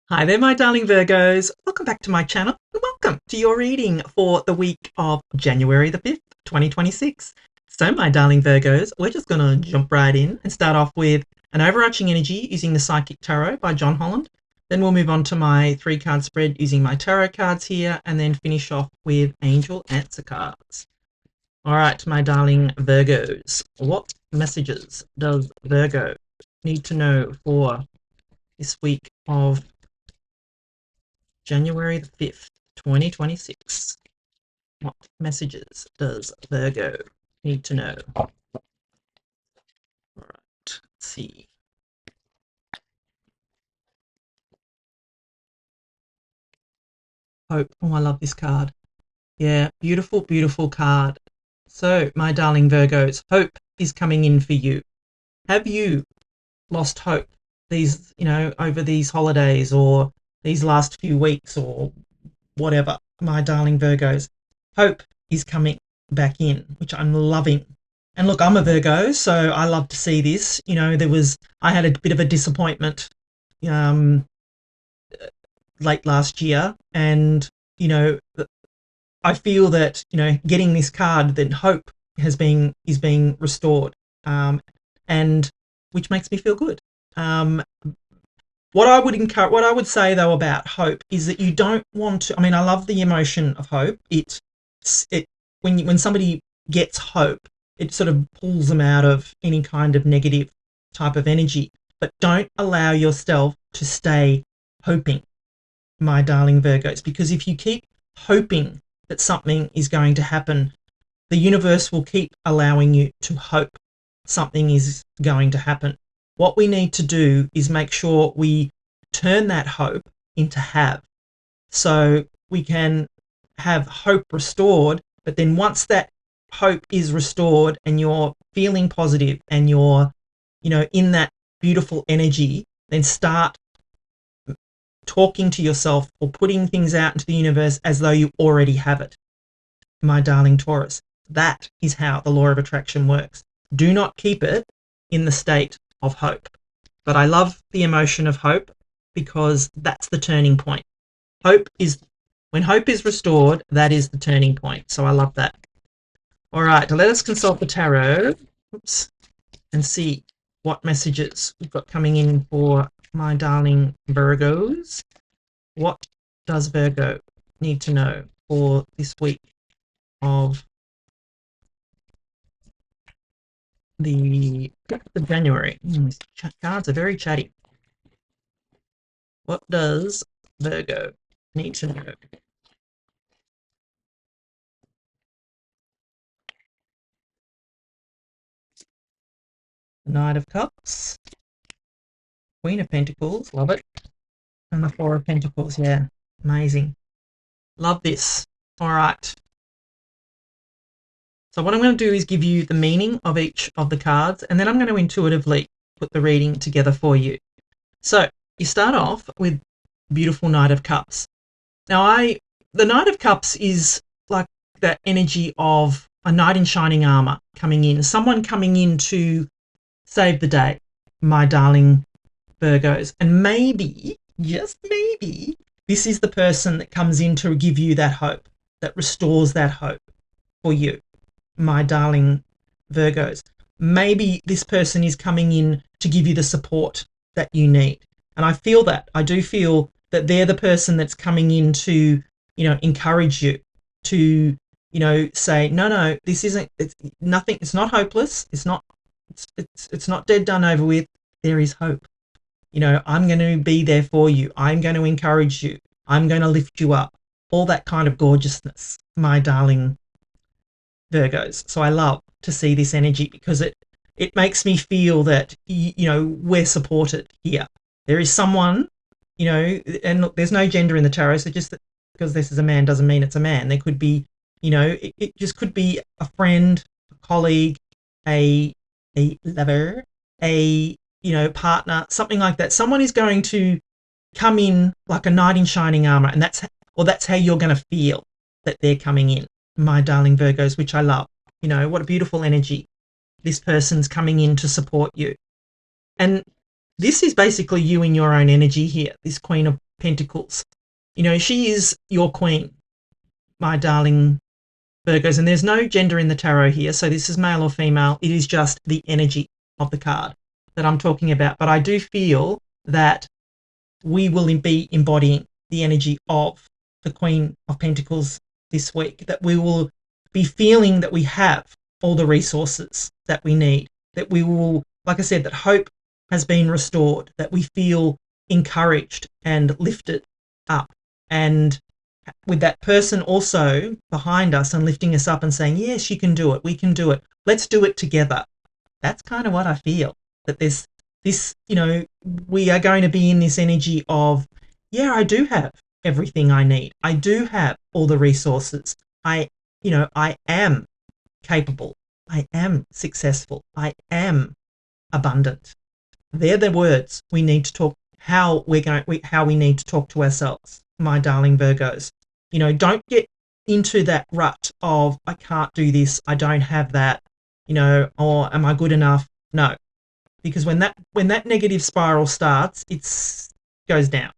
Hi there, my darling Virgos. Welcome back to my channel and welcome to your reading for the week of January the 5th, 2026. So, my darling Virgos, we're just going to jump right in and start off with an overarching energy using the Psychic Tarot by John Holland. Then we'll move on to my 3-card spread using my tarot cards here and then finish off with angel answer cards. All right, my darling Virgos, what messages does Virgo need to know for this week of January the 5th, 2026. What messages does Virgo need to know? All right, let's see. Hope. Oh, I love this card. Yeah, beautiful, beautiful card. So, my darling Virgos, hope is coming in for you. Have you lost hope over these holidays or these last few weeks or whatever, my darling Virgos? Hope is coming back in, which I'm loving. And look, I'm a Virgo, so I love to see this. I had a bit of a disappointment late last year, and I feel that getting this card, that hope is being restored, and which makes me feel good. What I would say though about hope is that you don't want to. I mean, I love the emotion of hope. When somebody gets hope, it sort of pulls them out of any kind of negative type of energy. But don't allow yourself to stay hoping, my darling Virgos, because if you keep hoping that something is going to happen, the universe will keep allowing you to hope something is going to happen. What we need to do is make sure we turn that hope into have. So we can have hope restored, but then once that hope is restored and you're feeling positive and you're, in that beautiful energy, then start talking to yourself or putting things out into the universe as though you already have it, my darling Taurus. That is how the law of attraction works. Do not keep it in the state of hope. But I love the emotion of hope because that's the turning point. When hope is restored, that is the turning point. So I love that. All right, let us consult the tarot. And see what messages we've got coming in for my darling Virgos. What does Virgo need to know for this week of the 5th of January? These cards are very chatty. What does Virgo need to know? Knight of Cups, Queen of Pentacles, love it, and the Four of Pentacles. Yeah, amazing. Love this. All right. So what I'm going to do is give you the meaning of each of the cards, and then I'm going to intuitively put the reading together for you. So you start off with beautiful Knight of Cups. Now, the Knight of Cups is like that energy of a knight in shining armor coming in, someone coming in to save the day, my darling Virgos. And maybe, just maybe, this is the person that comes in to give you that hope, that restores that hope for you, my darling Virgos. Maybe this person is coming in to give you the support that you need. And I do feel that they're the person that's coming in to, encourage you, to, say, no, this isn't, it's nothing, it's not hopeless, it's not dead, done, over with. There is hope. I'm going to be there for you. I'm going to encourage you. I'm going to lift you up. All that kind of gorgeousness, my darling Virgos. So I love to see this energy because it makes me feel that, we're supported here. There is someone, and look, there's no gender in the tarot, so just because this is a man doesn't mean it's a man. There could be, it just could be a friend, a colleague, a lover, a partner, something like that. Someone is going to come in like a knight in shining armor, and that's how you're going to feel that they're coming in, my darling Virgos, which I love. What a beautiful energy. This person's coming in to support you. And this is basically you in your own energy here, this Queen of Pentacles. You know, she is your queen, my darling Virgos, and there's no gender in the tarot here, so this is male or female. It is just the energy of the card that I'm talking about. But I do feel that we will be embodying the energy of the Queen of Pentacles this week, that we will be feeling that we have all the resources that we need, that we will, like I said, that hope has been restored, that we feel encouraged and lifted up, and with that person also behind us and lifting us up and saying, yes, you can do it, we can do it, let's do it together. That's kind of what I feel, that there's this, you know, we are going to be in this energy of, yeah, I do have everything I need. I do have all the resources. I am capable. I am successful. I am abundant. They're the words we need to talk, how we need to talk to ourselves, my darling Virgos. You know, don't get into that rut of, I can't do this, I don't have that, you know, or am I good enough? No. Because when that negative spiral starts, it goes down.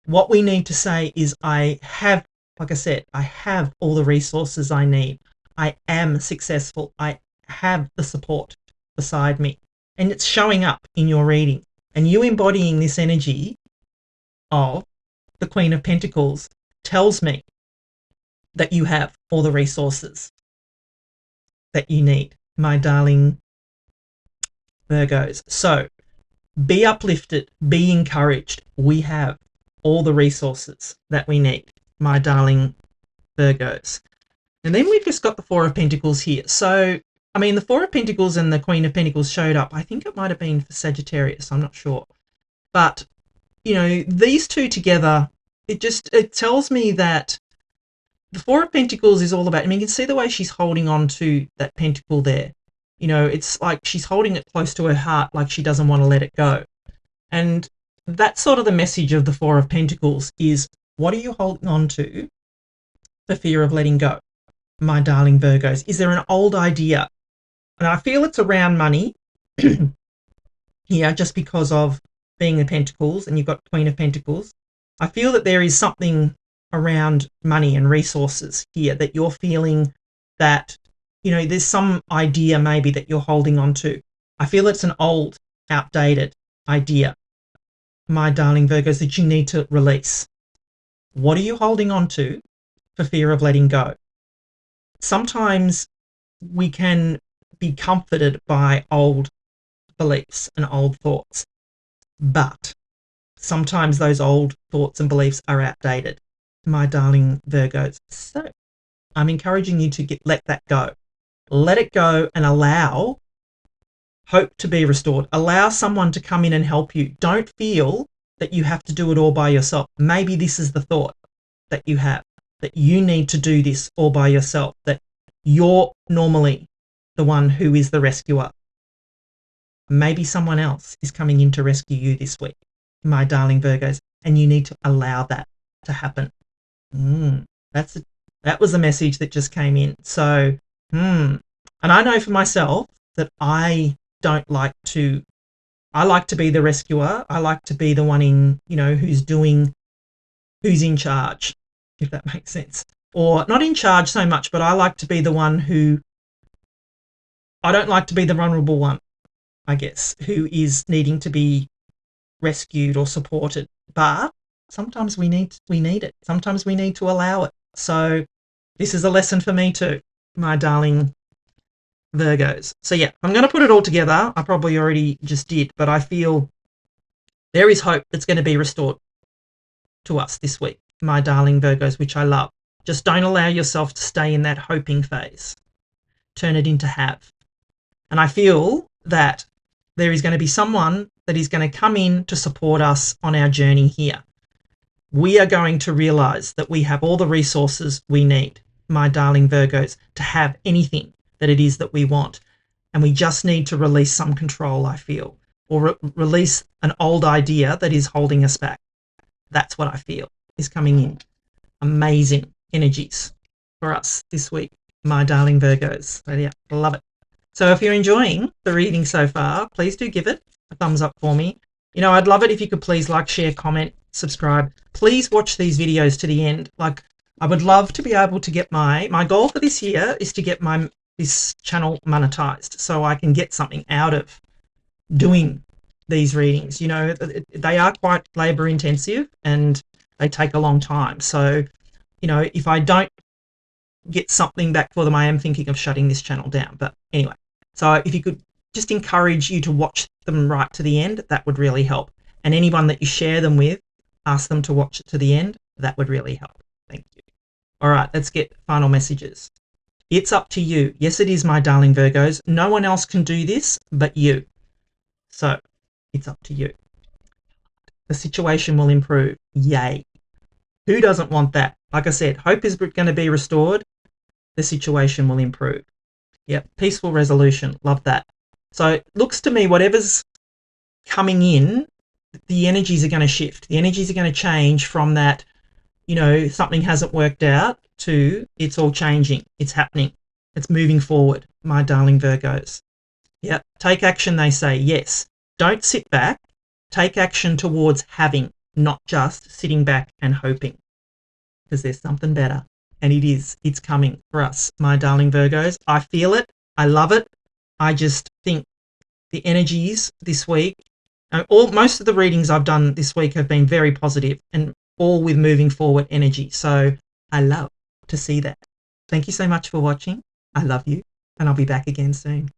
What we need to say is, I have, like I said, I have all the resources I need. I am successful. I have the support beside me. And it's showing up in your reading. And you embodying this energy of the Queen of Pentacles tells me that you have all the resources that you need, my darling Virgos. So be uplifted, be encouraged. We have all the resources that we need, my darling Virgos. And then we've just got the Four of Pentacles here. So, I mean, the Four of Pentacles and the Queen of Pentacles showed up. I think it might have been for Sagittarius. I'm not sure. But, you know, these two together, it tells me that the Four of Pentacles is all about, I mean, you can see the way she's holding on to that pentacle there. You know, it's like she's holding it close to her heart, like she doesn't want to let it go. And that's sort of the message of the Four of Pentacles is, what are you holding on to for fear of letting go, my darling Virgos? Is there an old idea? And I feel it's around money here, just because of being the Pentacles, and you've got Queen of Pentacles. I feel that there is something around money and resources here that you're feeling that, you know, there's some idea maybe that you're holding on to. I feel it's an old, outdated idea, my darling Virgos, that you need to release. What are you holding on to for fear of letting go? Sometimes we can be comforted by old beliefs and old thoughts, but sometimes those old thoughts and beliefs are outdated, my darling Virgos. So I'm encouraging you to let that go. Let it go and allow hope to be restored. Allow someone to come in and help you. Don't feel that you have to do it all by yourself. Maybe this is the thought that you have, that you need to do this all by yourself, that you're normally the one who is the rescuer. Maybe someone else is coming in to rescue you this week, my darling Virgos, and you need to allow that to happen. That was a message that just came in. So, and I know for myself that I like to be the rescuer. I like to be the one in, you know, who's in charge, if that makes sense. Or not in charge so much, but I like to be the one I don't like to be the vulnerable one, I guess, who is needing to be rescued or supported. But sometimes we need it. Sometimes we need to allow it. So this is a lesson for me too, my darling Virgos. So yeah, I'm going to put it all together. I probably already just did, but I feel there is hope that's going to be restored to us this week, my darling Virgos, which I love. Just don't allow yourself to stay in that hoping phase. Turn it into have. And I feel that there is going to be someone that is going to come in to support us on our journey here. We are going to realize that we have all the resources we need, my darling Virgos, to have anything that it is that we want. And we just need to release some control, I feel, or release an old idea that is holding us back. That's what I feel is coming in. Amazing energies for us this week, my darling Virgos. So yeah, love it. So if you're enjoying the reading so far, please do give it a thumbs up for me. You know, I'd love it if you could please like, share, comment, subscribe. Please watch these videos to the end. Like, I would love to be able to get my goal for this year is to get this channel monetized, so I can get something out of doing these readings. You know, they are quite labor intensive and they take a long time. So, you know, if I don't get something back for them, I am thinking of shutting this channel down. But anyway, so if you could just encourage you to watch them right to the end, that would really help. And anyone that you share them with, ask them to watch it to the end. That would really help. Thank you. All right, let's get final messages. It's up to you. Yes, it is, my darling Virgos. No one else can do this but you. So it's up to you. The situation will improve. Yay. Who doesn't want that? Like I said, hope is going to be restored. The situation will improve. Yep, peaceful resolution. Love that. So it looks to me, whatever's coming in, the energies are going to shift. The energies are going to change from that, you know, something hasn't worked out, to it's all changing. It's happening. It's moving forward, my darling Virgos. Yep, take action, they say. Yes. Don't sit back. Take action towards having, not just sitting back and hoping, because there's something better. And it's coming for us, my darling Virgos. I feel it. I love it. I just think the energies this week, most of the readings I've done this week have been very positive and all with moving forward energy. So I love to see that. Thank you so much for watching. I love you, and I'll be back again soon.